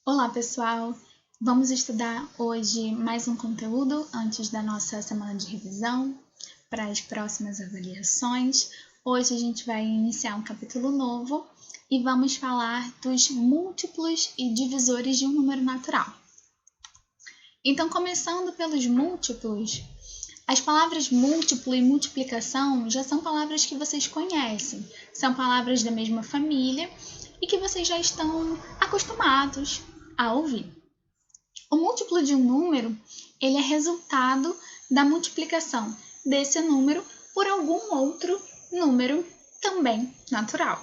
Olá, pessoal! Vamos estudar hoje mais um conteúdo antes da nossa semana de revisão para as próximas avaliações. Hoje a gente vai iniciar um capítulo novo e vamos falar dos múltiplos e divisores de um número natural. Então, começando pelos múltiplos, as palavras múltiplo e multiplicação já são palavras que vocês conhecem, são palavras da mesma família e que vocês já estão acostumados a ouvir. O múltiplo de um número, ele é resultado da multiplicação desse número por algum outro número também natural.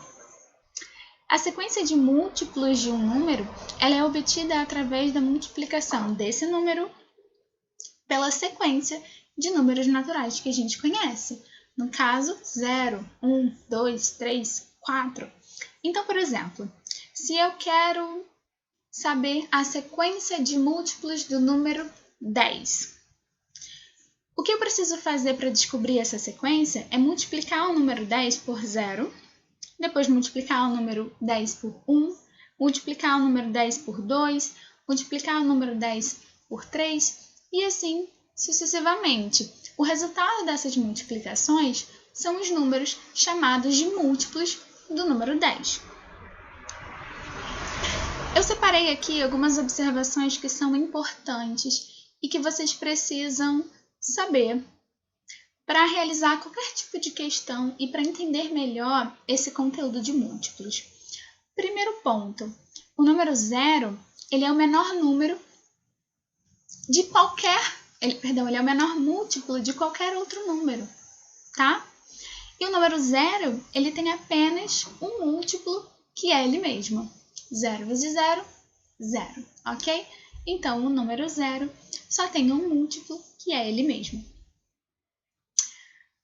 A sequência de múltiplos de um número, ela é obtida através da multiplicação desse número pela sequência de números naturais que a gente conhece. No caso, 0, 1, 2, 3, 4. Então, por exemplo, se eu quero saber a sequência de múltiplos do número 10. O que eu preciso fazer para descobrir essa sequência é multiplicar o número 10 por 0, depois multiplicar o número 10 por 1, multiplicar o número 10 por 2, multiplicar o número 10 por 3 e assim sucessivamente. O resultado dessas multiplicações são os números chamados de múltiplos do número 10. Eu separei aqui algumas observações que são importantes e que vocês precisam saber para realizar qualquer tipo de questão e para entender melhor esse conteúdo de múltiplos. Primeiro ponto, o número 0, ele é o menor número de ele é o menor múltiplo de qualquer outro número, tá? E o número 0, ele tem apenas um múltiplo que é ele mesmo. 0 vezes 0, 0, ok? Então, o número 0 só tem um múltiplo, que é ele mesmo.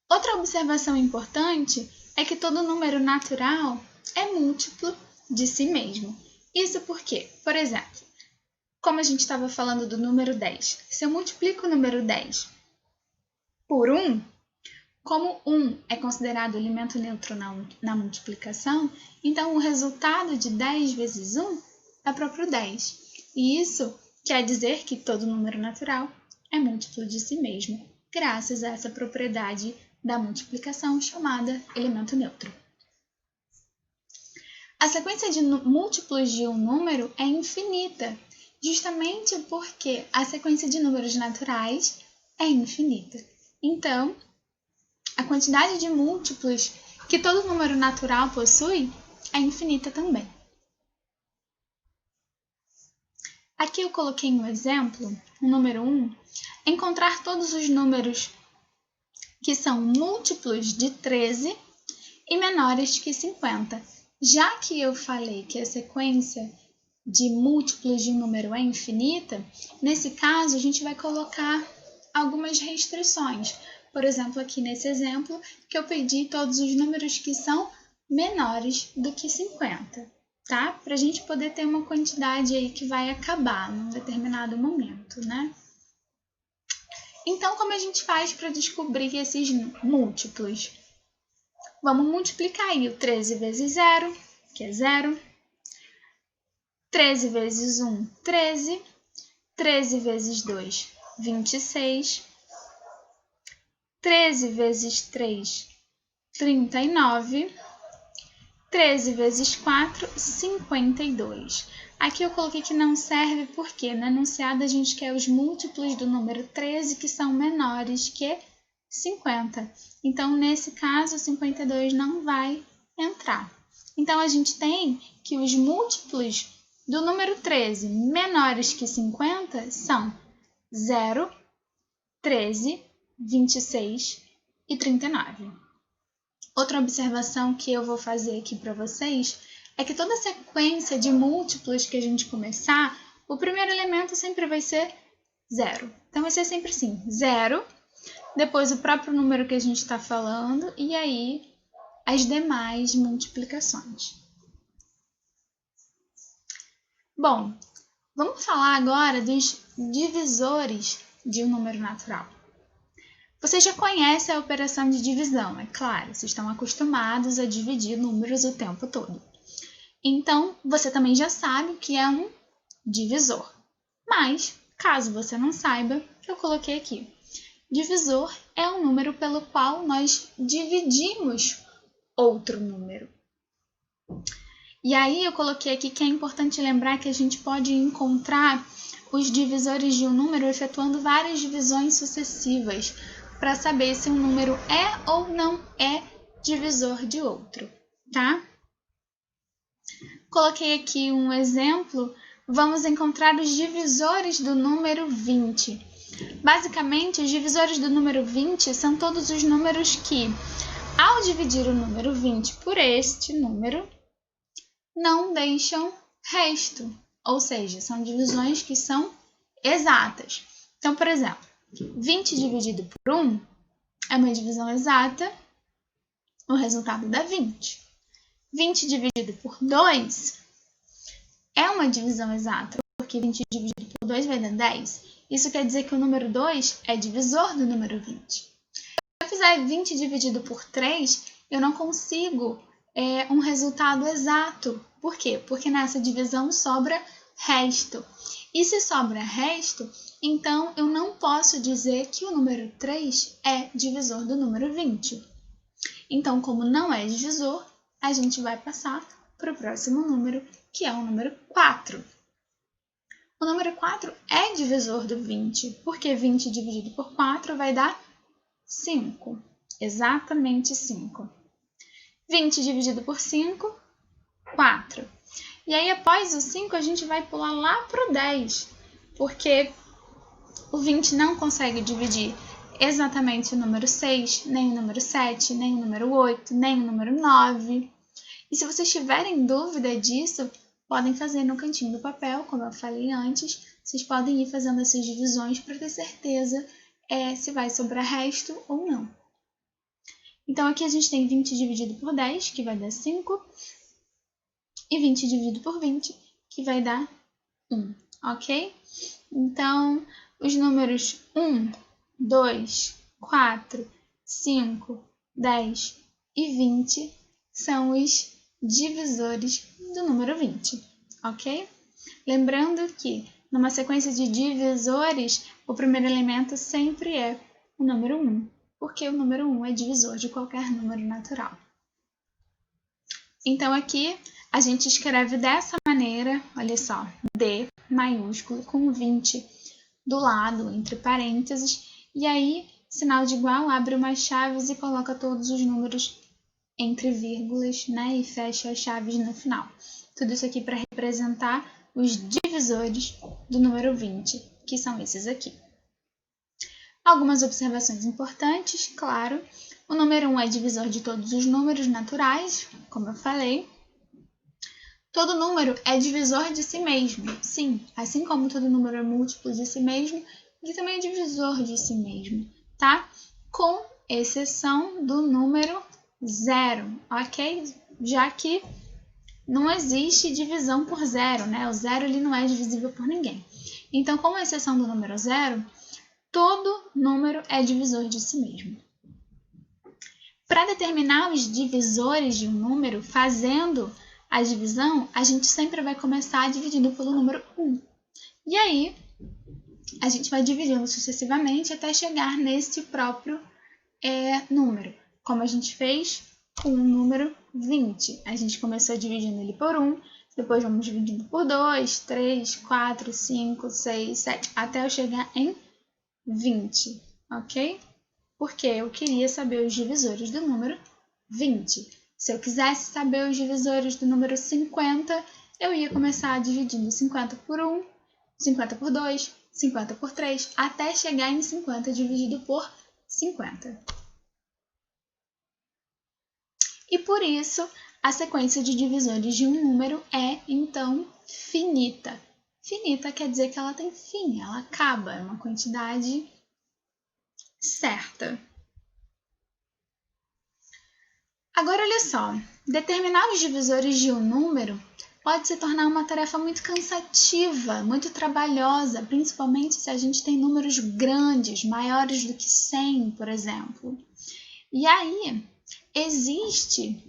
Outra observação importante é que todo número natural é múltiplo de si mesmo. Isso porque, por exemplo, como a gente estava falando do número 10, se eu multiplico o número 10 por 1, como 1 é considerado elemento neutro na multiplicação, então o resultado de 10 vezes 1 é próprio 10. E isso quer dizer que todo número natural é múltiplo de si mesmo, graças a essa propriedade da multiplicação chamada elemento neutro. A sequência de múltiplos de um número é infinita, justamente porque a sequência de números naturais é infinita. Então, a quantidade de múltiplos que todo número natural possui é infinita também. Aqui eu coloquei um exemplo, o número 1, encontrar todos os números que são múltiplos de 13 e menores que 50. Já que eu falei que a sequência de múltiplos de um número é infinita, nesse caso a gente vai colocar algumas restrições. Por exemplo, aqui nesse exemplo, que eu pedi todos os números que são menores do que 50, tá? Para a gente poder ter uma quantidade aí que vai acabar num determinado momento, né? Então, como a gente faz para descobrir esses múltiplos? Vamos multiplicar aí o 13 vezes 0, que é 0. 13 vezes 1, 13. 13 vezes 2, 26. 13 vezes 3, 39. 13 vezes 4, 52. Aqui eu coloquei que não serve porque no enunciado a gente quer os múltiplos do número 13 que são menores que 50. Então, nesse caso, 52 não vai entrar. Então, a gente tem que os múltiplos do número 13 menores que 50 são 0, 13, 26 e 39. Outra observação que eu vou fazer aqui para vocês é que toda sequência de múltiplos que a gente começar, o primeiro elemento sempre vai ser 0. Então, vai ser sempre assim, 0, depois o próprio número que a gente está falando e aí as demais multiplicações. Bom, vamos falar agora dos divisores de um número natural. Vocês já conhecem a operação de divisão, é claro, vocês estão acostumados a dividir números o tempo todo. Então, você também já sabe o que é um divisor. Mas, caso você não saiba, eu coloquei aqui. Divisor é um número pelo qual nós dividimos outro número. E aí eu coloquei aqui que é importante lembrar que a gente pode encontrar os divisores de um número efetuando várias divisões sucessivas para saber se um número é ou não é divisor de outro, tá? Coloquei aqui um exemplo. Vamos encontrar os divisores do número 20. Basicamente, os divisores do número 20 são todos os números que, ao dividir o número 20 por este número, não deixam resto. Ou seja, são divisões que são exatas. Então, por exemplo, 20 dividido por 1 é uma divisão exata, o resultado dá 20. 20 dividido por 2 é uma divisão exata, porque 20 dividido por 2 vai dar 10. Isso quer dizer que o número 2 é divisor do número 20. Se eu fizer 20 dividido por 3, eu não consigo um resultado exato. Por quê? Porque nessa divisão sobra resto. E se sobra resto, então eu não posso dizer que o número 3 é divisor do número 20. Então, como não é divisor, a gente vai passar para o próximo número, que é o número 4. O número 4 é divisor do 20, porque 20 dividido por 4 vai dar 5. Exatamente 5. 20 dividido por 5, 4. E aí, após o 5, a gente vai pular lá para o 10, porque o 20 não consegue dividir exatamente o número 6, nem o número 7, nem o número 8, nem o número 9. E se vocês tiverem dúvida disso, podem fazer no cantinho do papel, como eu falei antes. Vocês podem ir fazendo essas divisões para ter certeza se vai sobrar resto ou não. Então, aqui a gente tem 20 dividido por 10, que vai dar 5. E 20 dividido por 20, que vai dar 1, ok? Então, os números 1, 2, 4, 5, 10 e 20 são os divisores do número 20, ok? Lembrando que, numa sequência de divisores, o primeiro elemento sempre é o número 1, porque o número 1 é divisor de qualquer número natural. Então, aqui a gente escreve dessa maneira, olha só, D maiúsculo com 20 do lado, entre parênteses, e aí, sinal de igual, abre umas chaves e coloca todos os números entre vírgulas, né, e fecha as chaves no final. Tudo isso aqui para representar os divisores do número 20, que são esses aqui. Algumas observações importantes, claro. O número 1 é divisor de todos os números naturais, como eu falei. Todo número é divisor de si mesmo. Sim, assim como todo número é múltiplo de si mesmo, ele também é divisor de si mesmo, tá? Com exceção do número 0, ok? Já que não existe divisão por 0, né? O 0 ele não é divisível por ninguém. Então, com exceção do número 0, todo número é divisor de si mesmo. Para determinar os divisores de um número, fazendo a divisão, a gente sempre vai começar dividindo pelo número 1. E aí, a gente vai dividindo sucessivamente até chegar nesse próprio número, como a gente fez com o número 20. A gente começou dividindo ele por 1, depois vamos dividindo por 2, 3, 4, 5, 6, 7, até eu chegar em 20, ok? Porque eu queria saber os divisores do número 20. Se eu quisesse saber os divisores do número 50, eu ia começar dividindo 50 por 1, 50 por 2, 50 por 3, até chegar em 50 dividido por 50. E por isso, a sequência de divisores de um número é, então, finita. Finita quer dizer que ela tem fim, ela acaba, é uma quantidade certa. Agora, olha só, determinar os divisores de um número pode se tornar uma tarefa muito cansativa, muito trabalhosa, principalmente se a gente tem números grandes, maiores do que 100, por exemplo. E aí, existe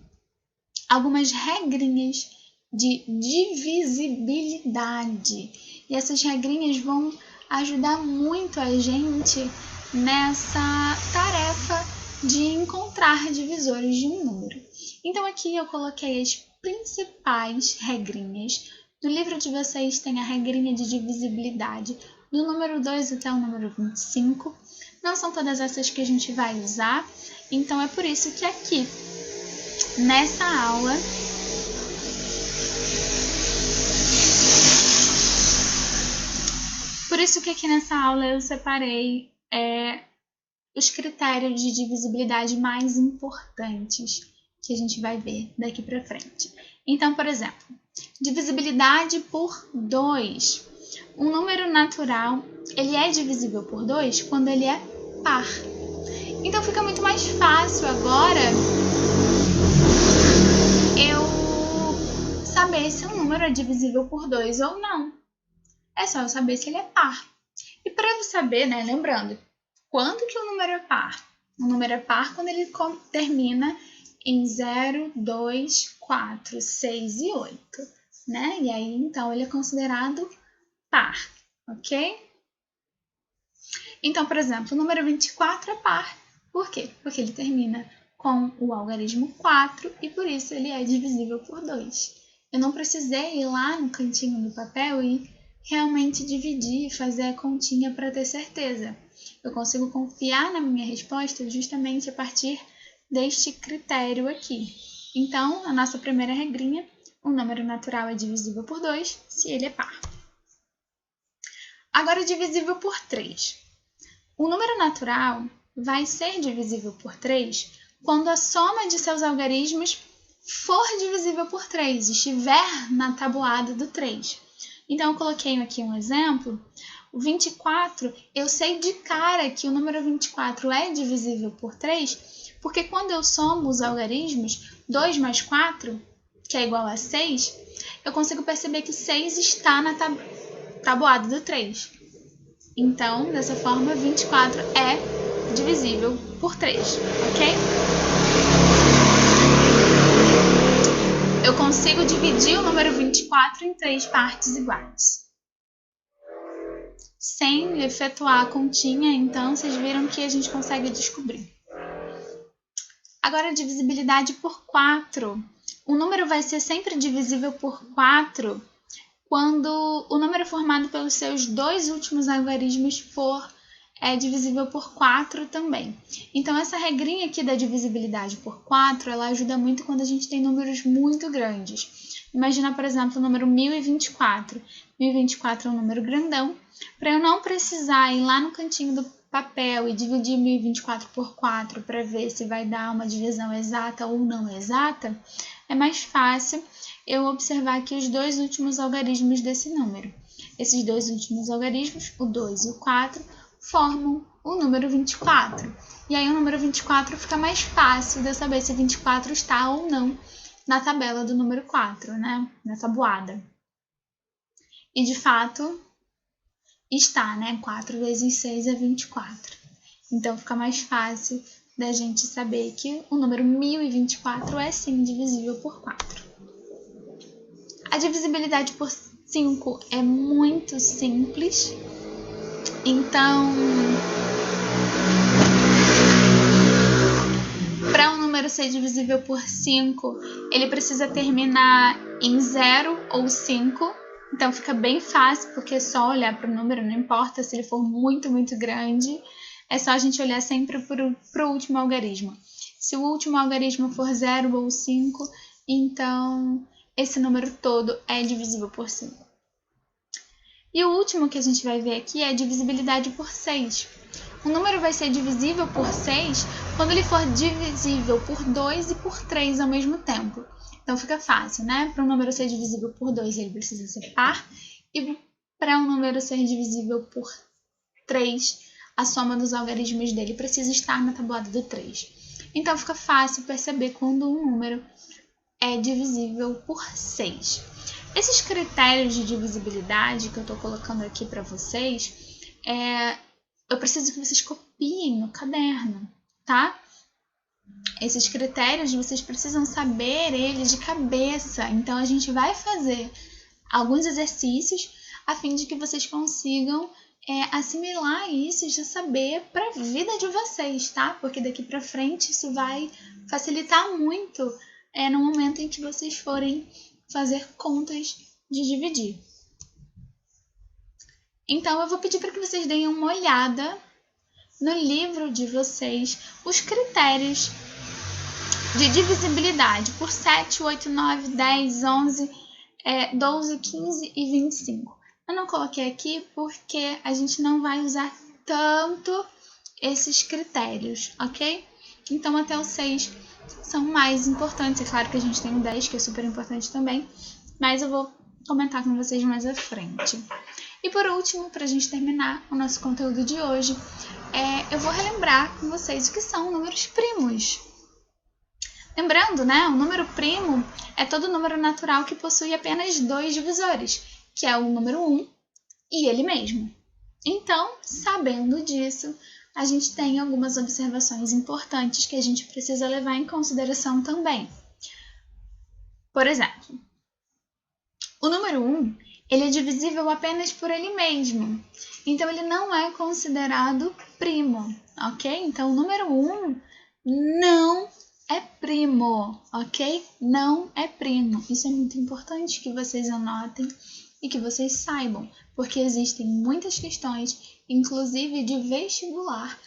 algumas regrinhas de divisibilidade. E essas regrinhas vão ajudar muito a gente nessa tarefa de encontrar divisores de um número. Então aqui eu coloquei as principais regrinhas. No livro de vocês tem a regrinha de divisibilidade do número 2 até o número 25. Não são todas essas que a gente vai usar, então é por isso que aqui, nessa aula, eu separei os critérios de divisibilidade mais importantes que a gente vai ver daqui para frente. Então, por exemplo, divisibilidade por 2. Um número natural, ele é divisível por 2 quando ele é par. Então, fica muito mais fácil agora eu saber se um número é divisível por 2 ou não. É só eu saber se ele é par. E para eu saber, né, lembrando, quando que o número é par? O número é par quando ele termina em 0, 2, 4, 6 e 8, né? E aí, então, ele é considerado par, ok? Então, por exemplo, o número 24 é par. Por quê? Porque ele termina com o algarismo 4 e por isso ele é divisível por 2. Eu não precisei ir lá no cantinho do papel e realmente dividir e fazer a continha para ter certeza. Eu consigo confiar na minha resposta justamente a partir deste critério aqui. Então, a nossa primeira regrinha, o número natural é divisível por 2 se ele é par. Agora, divisível por 3. O número natural vai ser divisível por 3 quando a soma de seus algarismos for divisível por 3, estiver na tabuada do 3. Então, eu coloquei aqui um exemplo. O 24, eu sei de cara que o número 24 é divisível por 3, porque quando eu somo os algarismos, 2 mais 4, que é igual a 6, eu consigo perceber que 6 está na tabuada do 3. Então, dessa forma, 24 é divisível por 3, ok? Eu consigo dividir o número 24 em 3 partes iguais. Sem efetuar a continha, então, vocês viram que a gente consegue descobrir. Agora, a divisibilidade por 4. O número vai ser sempre divisível por 4 quando o número formado pelos seus dois últimos algarismos for divisível por 4 também. Então, essa regrinha aqui da divisibilidade por 4, ela ajuda muito quando a gente tem números muito grandes. Imagina, por exemplo, o número 1024. 1024 é um número grandão. Para eu não precisar ir lá no cantinho do papel e dividir 1024 por 4 para ver se vai dar uma divisão exata ou não exata, é mais fácil eu observar aqui os dois últimos algarismos desse número. Esses dois últimos algarismos, o 2 e o 4, formam o número 24. E aí o número 24 fica mais fácil de eu saber se 24 está ou não na tabela do número 4, né? Na tabuada. E de fato está, né? 4 vezes 6 é 24. Então fica mais fácil da gente saber que o número 1024 é sim divisível por 4. A divisibilidade por 5 é muito simples. Então, para um número ser divisível por 5, ele precisa terminar em 0 ou 5. Então, fica bem fácil, porque é só olhar para o número, não importa se ele for muito, muito grande. É só a gente olhar sempre para o último algarismo. Se o último algarismo for 0 ou 5, então esse número todo é divisível por 5. E o último que a gente vai ver aqui é a divisibilidade por 6. O número vai ser divisível por 6 quando ele for divisível por 2 e por 3 ao mesmo tempo. Então fica fácil, né? Para um número ser divisível por 2, ele precisa ser par. E para um número ser divisível por 3, a soma dos algarismos dele precisa estar na tabuada do 3. Então fica fácil perceber quando um número é divisível por 6. Esses critérios de divisibilidade que eu estou colocando aqui para vocês, eu preciso que vocês copiem no caderno, tá? Esses critérios vocês precisam saber eles de cabeça. Então, a gente vai fazer alguns exercícios a fim de que vocês consigam assimilar isso e já saber para a vida de vocês, tá? Porque daqui para frente isso vai facilitar muito no momento em que vocês forem fazer contas de dividir. Então, eu vou pedir para que vocês deem uma olhada no livro de vocês os critérios de divisibilidade por 7, 8, 9, 10, 11, 12, 15 e 25. Eu não coloquei aqui porque a gente não vai usar tanto esses critérios, ok? Então, até os 6 são mais importantes. É claro que a gente tem o 10, que é super importante também, mas eu vou comentar com vocês mais à frente. E por último, para a gente terminar o nosso conteúdo de hoje, eu vou relembrar com vocês o que são números primos. Lembrando, né, o número primo é todo número natural que possui apenas 2 divisores, que é o número 1 e ele mesmo. Então, sabendo disso, a gente tem algumas observações importantes que a gente precisa levar em consideração também. Por exemplo, o número 1 ele é divisível apenas por ele mesmo, então ele não é considerado primo, ok? Então, o número 1 não é primo, ok? Não é primo. Isso é muito importante que vocês anotem e que vocês saibam, porque existem muitas questões, inclusive de vestibular,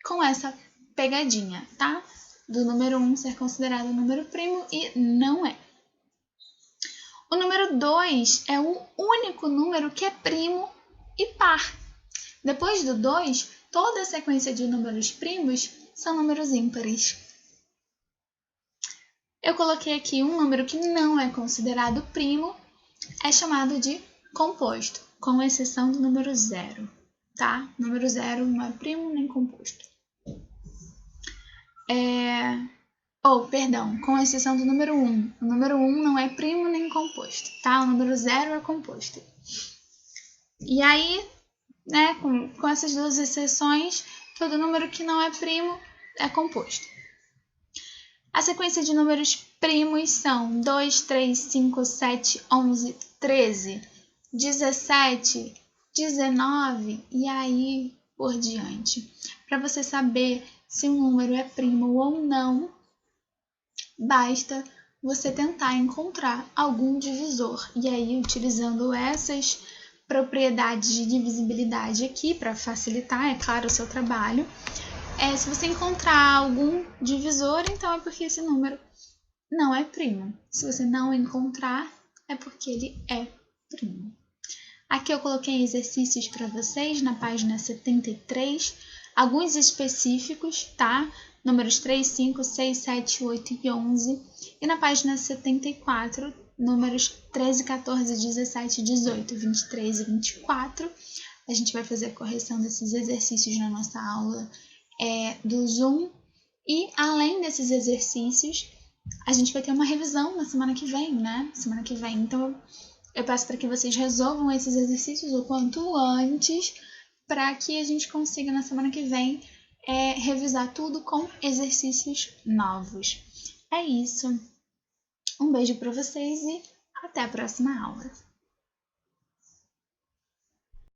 com essa pegadinha, tá? Do número 1 ser considerado um número primo e não é. O número 2 é o único número que é primo e par. Depois do 2, toda a sequência de números primos são números ímpares. Eu coloquei aqui um número que não é considerado primo, é chamado de composto, com exceção do número 0, tá? Número 0 não é primo nem composto. Com exceção do número 1. O número 1 não é primo nem composto, tá? O número 0 é composto. E aí, né, com essas duas exceções, todo número que não é primo é composto. A sequência de números primos são 2, 3, 5, 7, 11, 13, 17, 19 e aí por diante. Para você saber se um número é primo ou não, basta você tentar encontrar algum divisor. E aí, utilizando essas propriedades de divisibilidade aqui para facilitar, é claro, o seu trabalho, se você encontrar algum divisor, então é porque esse número não é primo. Se você não encontrar, é porque ele é primo. Aqui eu coloquei exercícios para vocês na página 73, alguns específicos, tá? Números 3, 5, 6, 7, 8 e 11. E na página 74, números 13, 14, 17, 18, 23 e 24. A gente vai fazer a correção desses exercícios na nossa aula do Zoom. E além desses exercícios, a gente vai ter uma revisão na semana que vem, né? Semana que vem. Então, eu peço para que vocês resolvam esses exercícios o quanto antes, para que a gente consiga na semana que vem revisar tudo com exercícios novos. É isso. Um beijo para vocês e até a próxima aula.